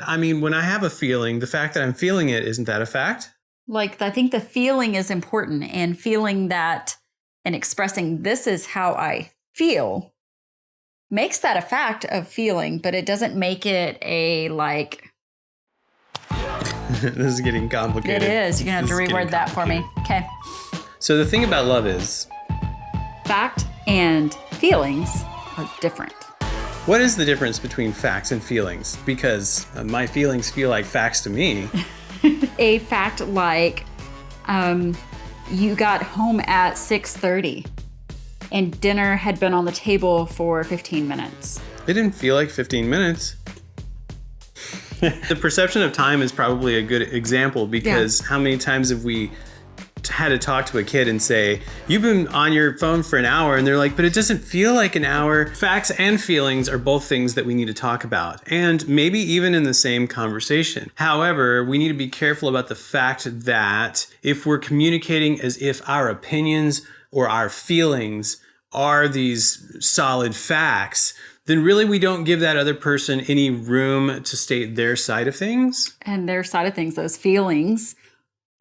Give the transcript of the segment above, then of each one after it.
I mean, when I have a feeling, the fact that I'm feeling it, isn't that a fact? Like, I think the feeling is important, and feeling that and expressing this is how I feel makes that a fact of feeling, but it doesn't make it a like. This is getting complicated. It is. You're going to have to reword that for me. Okay. So the thing about love is, fact and feelings are different. What is the difference between facts and feelings? Because my feelings feel like facts to me. A fact like you got home at 6:30 and dinner had been on the table for 15 minutes. It didn't feel like 15 minutes. The perception of time is probably a good example because how many times have we had to talk to a kid and say, you've been on your phone for an hour, and they're like, but it doesn't feel like an hour. Facts and feelings are both things that we need to talk about, and maybe even in the same conversation. However, we need to be careful about the fact that if we're communicating as if our opinions or our feelings are these solid facts, then really we don't give that other person any room to state their side of things. And their side of things, those feelings,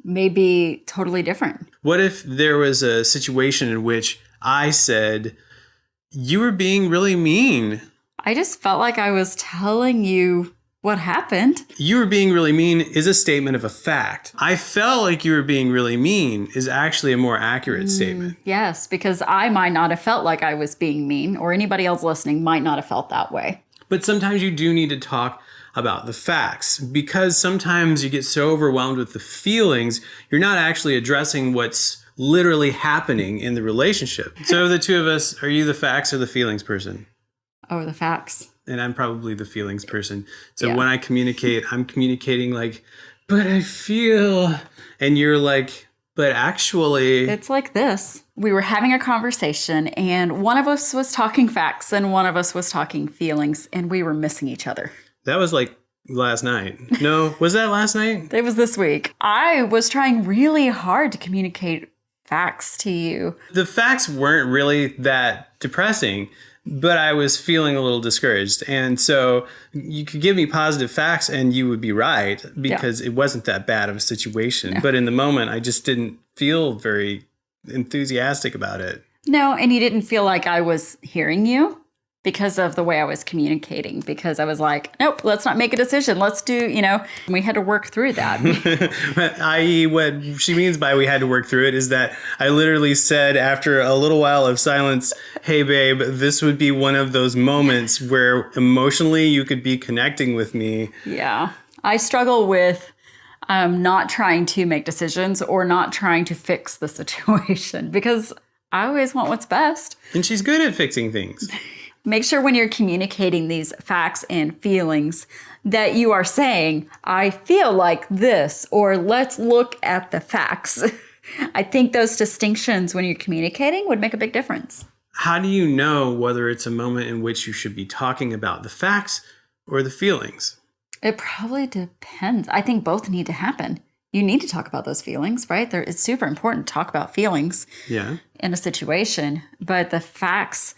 may be totally different. What if there was a situation in which I said, you were being really mean? I just felt like I was telling you what happened. You were being really mean is a statement of a fact. I felt like you were being really mean is actually a more accurate statement. Yes, because I might not have felt like I was being mean, or anybody else listening might not have felt that way. But sometimes you do need to talk about the facts, because sometimes you get so overwhelmed with the feelings, you're not actually addressing what's literally happening in the relationship. So the two of us, are you the facts or the feelings person? Oh, the facts. And I'm probably the feelings person. So when I communicate, I'm communicating like, but I feel, and you're like, but actually. It's like this. We were having a conversation, and one of us was talking facts and one of us was talking feelings, and we were missing each other. That was like last night. No, was that last night? It was this week. I was trying really hard to communicate facts to you. The facts weren't really that depressing, but I was feeling a little discouraged. And so you could give me positive facts and you would be right, because it wasn't that bad of a situation. No. But in the moment, I just didn't feel very enthusiastic about it. No, and you didn't feel like I was hearing you because of the way I was communicating, because I was like, nope, let's not make a decision. Let's do, we had to work through that. I.e., what she means by we had to work through it is that I literally said after a little while of silence, hey, babe, this would be one of those moments where emotionally you could be connecting with me. Yeah. I struggle with not trying to make decisions or not trying to fix the situation, because I always want what's best. And she's good at fixing things. Make sure when you're communicating these facts and feelings that you are saying, I feel like this, or let's look at the facts. I think those distinctions when you're communicating would make a big difference. How do you know whether it's a moment in which you should be talking about the facts or the feelings? It probably depends. I think both need to happen. You need to talk about those feelings, right? It's super important to talk about feelings in a situation, but the facts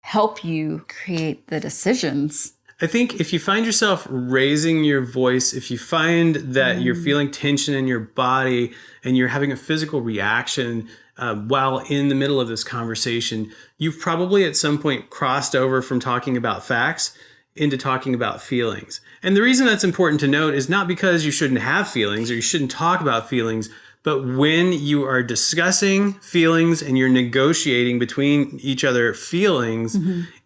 help you create the decisions. I think if you find yourself raising your voice, if you find that you're feeling tension in your body and you're having a physical reaction while in the middle of this conversation, you've probably at some point crossed over from talking about facts into talking about feelings. And the reason that's important to note is not because you shouldn't have feelings or you shouldn't talk about feelings, but when you are discussing feelings and you're negotiating between each other feelings,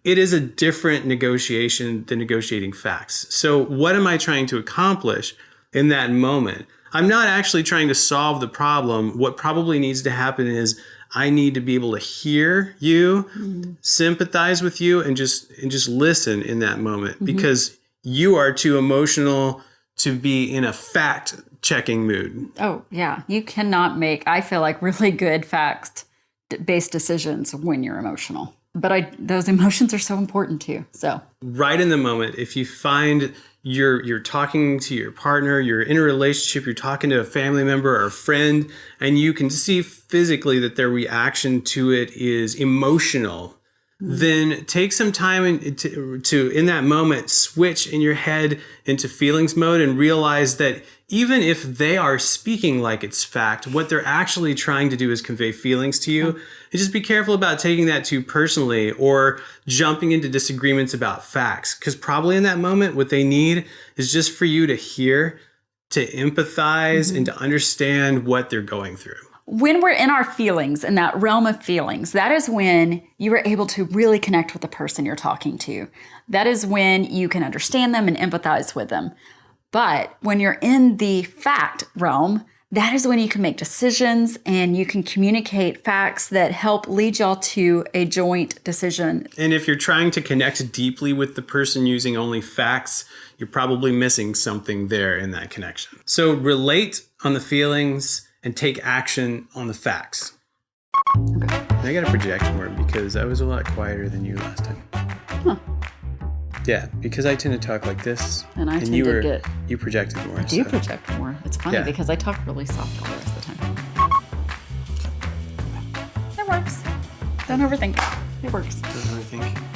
it is a different negotiation than negotiating facts. So what am I trying to accomplish in that moment? I'm not actually trying to solve the problem. What probably needs to happen is I need to be able to hear you, sympathize with you, and just listen in that moment, because you are too emotional to be in a fact-checking mood. Oh, yeah. You cannot make, I feel like, really good fact-based decisions when you're emotional. But those emotions are so important too. So right in the moment, if you find you're talking to your partner, you're in a relationship, you're talking to a family member or a friend, and you can see physically that their reaction to it is emotional, then take some time to in that moment, switch in your head into feelings mode and realize that even if they are speaking like it's fact, what they're actually trying to do is convey feelings to you. And just be careful about taking that too personally or jumping into disagreements about facts. Because probably in that moment, what they need is just for you to hear, to empathize, and to understand what they're going through. When we're in our feelings, in that realm of feelings, that is when you are able to really connect with the person you're talking to. That is when you can understand them and empathize with them. But when you're in the fact realm, that is when you can make decisions and you can communicate facts that help lead y'all to a joint decision. And if you're trying to connect deeply with the person using only facts, you're probably missing something there in that connection. So relate on the feelings and take action on the facts. Okay. I got to project more because I was a lot quieter than you last time. Huh. Yeah, because I tend to talk like this, and I tend you to you projected more. I do project more. It's funny because I talk really soft all the rest of the time. It works. Don't overthink it. It works. Don't overthink.